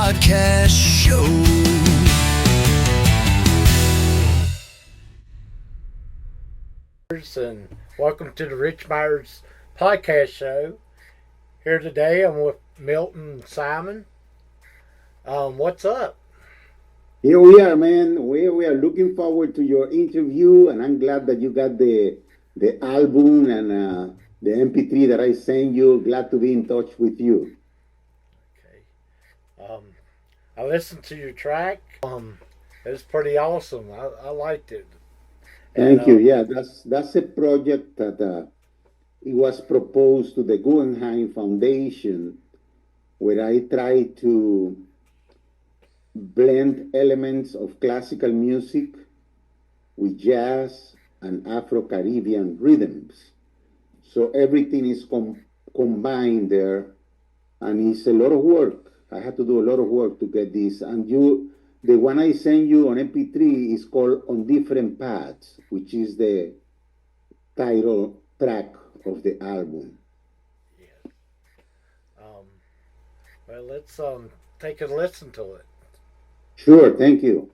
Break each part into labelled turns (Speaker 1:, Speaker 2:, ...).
Speaker 1: podcast show.
Speaker 2: And welcome to the Rich Myers podcast show. Here today I'm with Milton and Simon. What's up?
Speaker 3: Here we are, man. We are looking forward to your interview, and I'm glad that you got the album and the MP3 that I sent you. Glad to be in touch with you.
Speaker 2: Okay. I listened to your track. It was pretty awesome. I liked it.
Speaker 3: Thank you. Yeah, that's a project that it was proposed to the Guggenheim Foundation, where I try to blend elements of classical music with jazz and Afro-Caribbean rhythms. So everything is combined there, and it's a lot of work. I had to do a lot of work to get this. And the one I sent you on MP3 is called On Different Paths, which is the title track of the album.
Speaker 2: Yeah. Well, let's take a listen to it.
Speaker 3: Sure, thank you.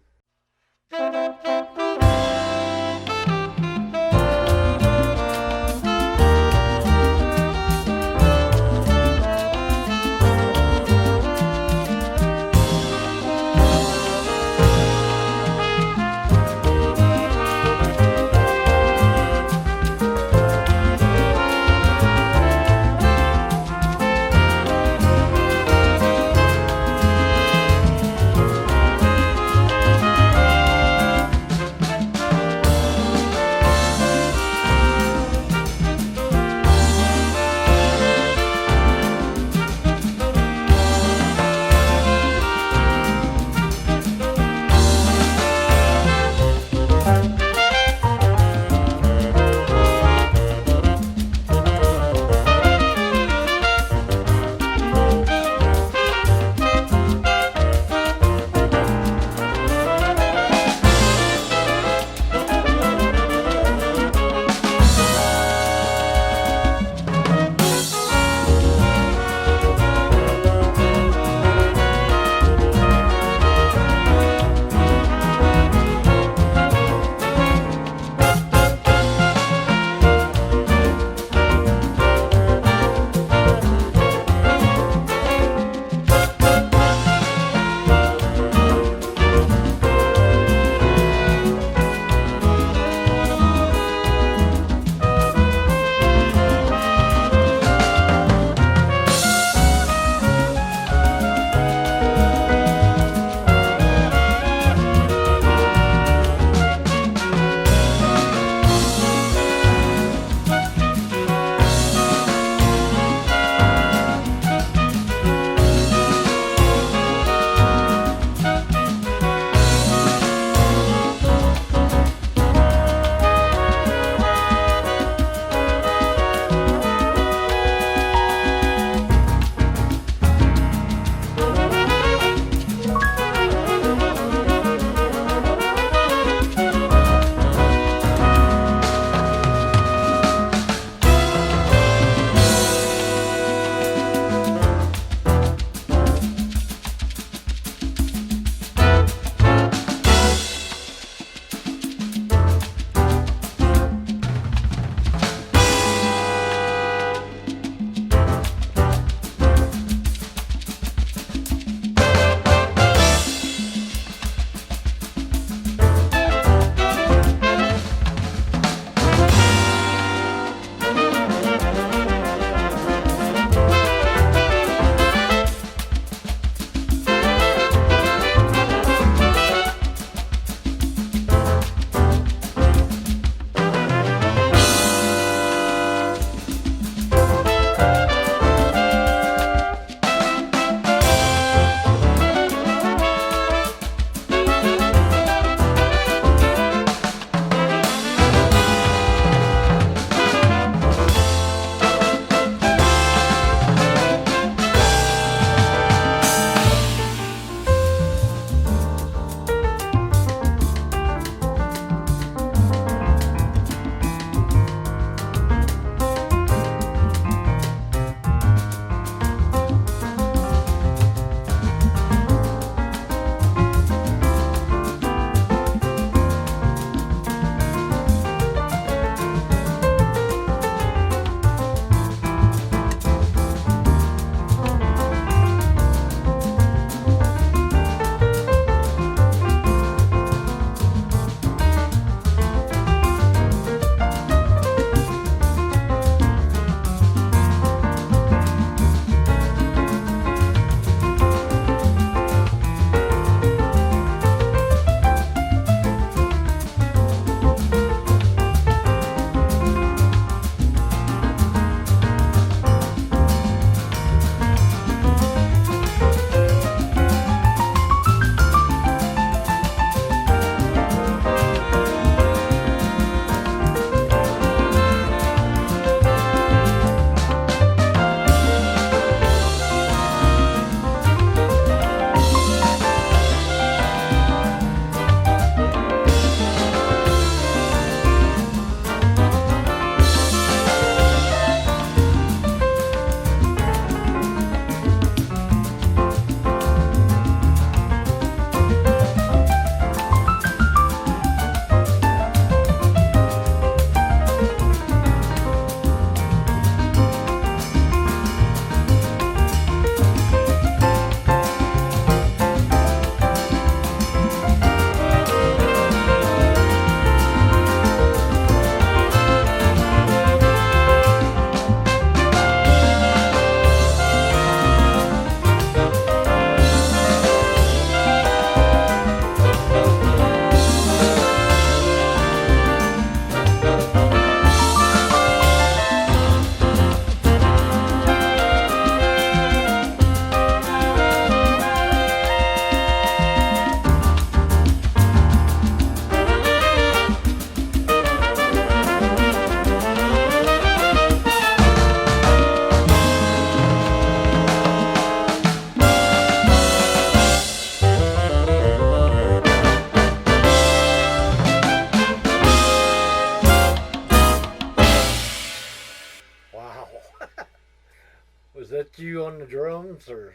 Speaker 2: Was that you on the drums or?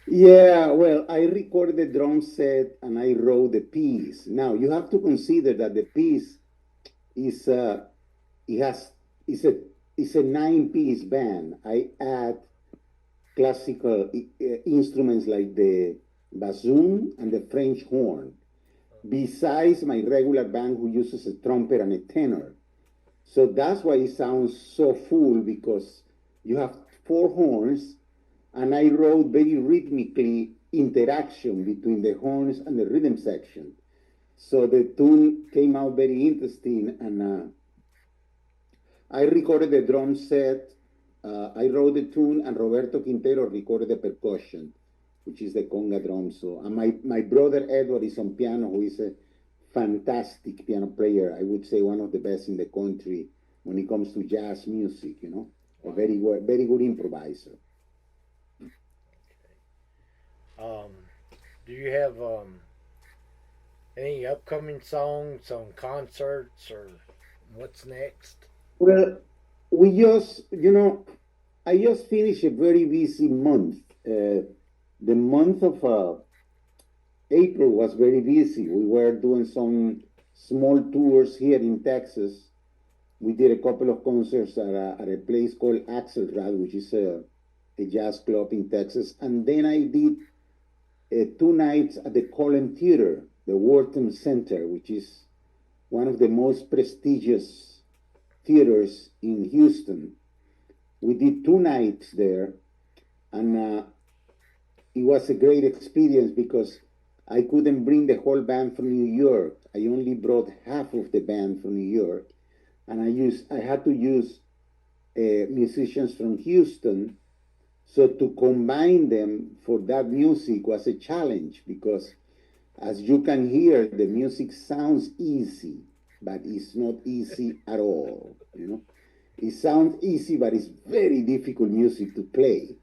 Speaker 3: Yeah, well, I recorded the drum set and I wrote the piece. Now you have to consider that the piece is it has it's a 9-piece band. I add classical instruments like the bassoon and the French horn, besides my regular band who uses a trumpet and a tenor. So that's why it sounds so full because you have four horns, and I wrote very rhythmically interaction between the horns and the rhythm section. So the tune came out very interesting, and I recorded the drum set. I wrote the tune, and Roberto Quintero recorded the percussion, which is the conga drum. So, and my brother Edward is on piano, who is a fantastic piano player. I would say one of the best in the country when it comes to jazz music. You know, a very good improviser.
Speaker 2: Um, do you have any upcoming songs on concerts or what's next?
Speaker 3: Well, we just, I just finished a very busy month. The month of April was very busy. We were doing some small tours here in Texas. We did a couple of concerts at a place called Axelrad, which is a jazz club in Texas. And then I did 2 nights at the Colin Theater, the Wharton Center, which is one of the most prestigious theaters in Houston. We did 2 nights there, and it was a great experience because I couldn't bring the whole band from New York. I only brought half of the band from New York, and I had to use musicians from Houston. So to combine them for that music was a challenge because, as you can hear, the music sounds easy, but it's not easy at all. It sounds easy, but it's very difficult music to play.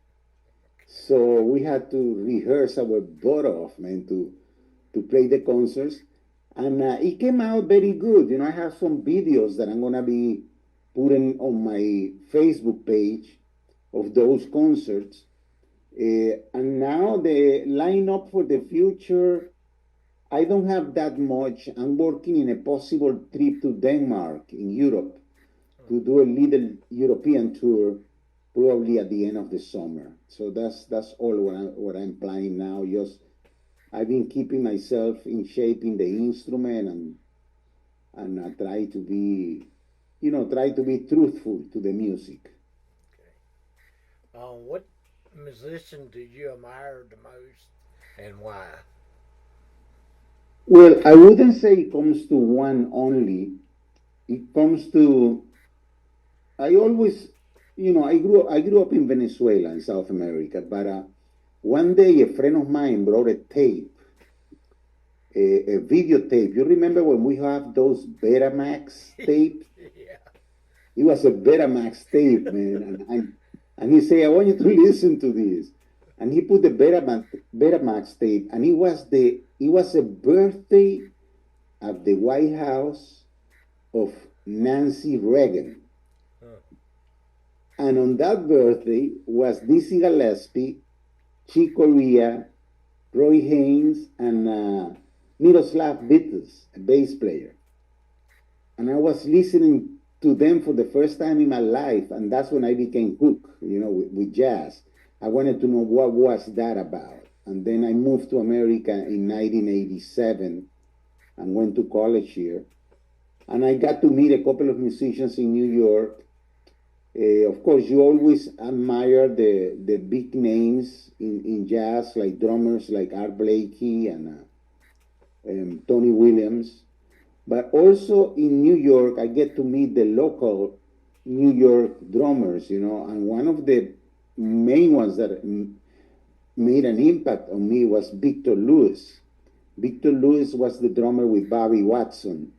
Speaker 3: So we had to rehearse our butt off, man, to play the concerts, and it came out very good. I have some videos that I'm gonna be putting on my Facebook page of those concerts. And now the lineup for the future, I don't have that much. I'm working in a possible trip to Denmark in Europe to do a little European tour, probably at the end of the summer. So that's all what I'm planning now. Just I've been keeping myself in shape in the instrument, and try to be, truthful to the music.
Speaker 2: What musician do you admire the most and why?
Speaker 3: Well, I wouldn't say it comes to one only. It comes to I always, I grew up in Venezuela in South America, but one day a friend of mine brought a tape, a videotape. You remember when we have those Betamax tapes?
Speaker 2: Yeah.
Speaker 3: It was a Betamax tape, man, and he said, "I want you to listen to this." And he put the Betamax tape, and it was a birthday at the White House of Nancy Reagan.
Speaker 2: Huh.
Speaker 3: And on that birthday was Dizzy Gillespie, Chick Corea, Roy Haynes, and Miroslav Vitez, a bass player. And I was listening to them for the first time in my life, and that's when I became hooked, with jazz. I wanted to know what was that about. And then I moved to America in 1987 and went to college here. And I got to meet a couple of musicians in New York. Of course, you always admire the big names in jazz, like drummers like Art Blakey and Tony Williams. But also in New York, I get to meet the local New York drummers, and one of the main ones that made an impact on me was Victor Lewis. Victor Lewis was the drummer with Bobby Watson,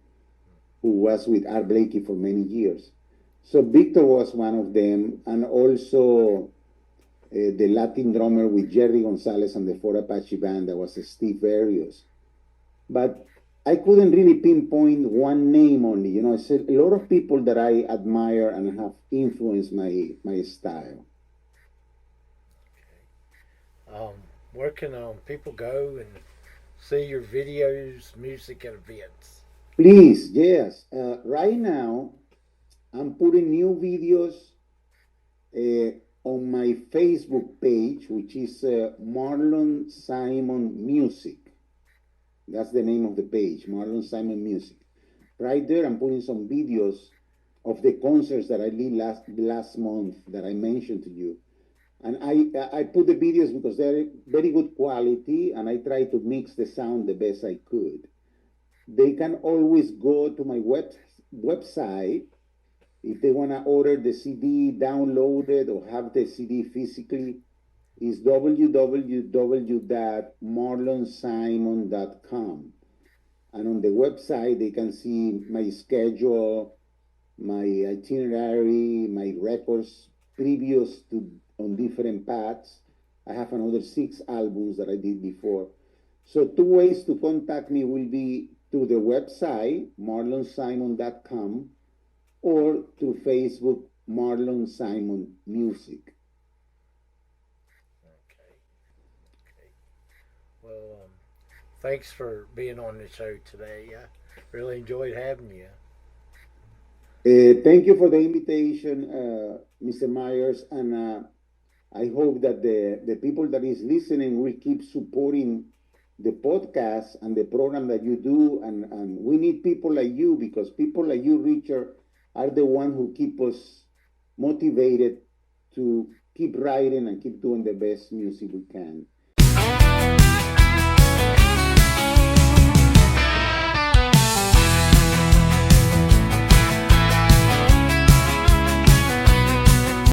Speaker 3: who was with Art Blakey for many years. So Victor was one of them, and also the Latin drummer with Jerry Gonzalez and the Four Apache Band, that was Steve Barrios. But I couldn't really pinpoint one name only. It's a lot of people that I admire and have influenced my style.
Speaker 2: Um, where can people go and see your videos, music, and events?
Speaker 3: Please, yes. Right now, I'm putting new videos uh, on my Facebook page, which is Marlon Simon Music. That's the name of the page, Marlon Simon Music. Right there, I'm putting some videos of the concerts that I did last month that I mentioned to you. And I put the videos because they're very good quality, and I try to mix the sound the best I could. They can always go to my website if they want to order the CD downloaded or have the CD physically. Is www.marlonsimon.com. And on the website, they can see my schedule, my itinerary, my records previous to on different paths. I have another 6 albums that I did before. So 2 ways to contact me will be through the website, marlonsimon.com, or through Facebook, Marlon Simon Music.
Speaker 2: Okay. Okay. Well, thanks for being on the show today. I really enjoyed having you.
Speaker 3: Thank you for the invitation, Mr. Myers, and I hope that the people that is listening will keep supporting the podcast and the program that you do, and we need people like you because people like you, Richard, are the one who keep us motivated to keep writing and keep doing the best music we can.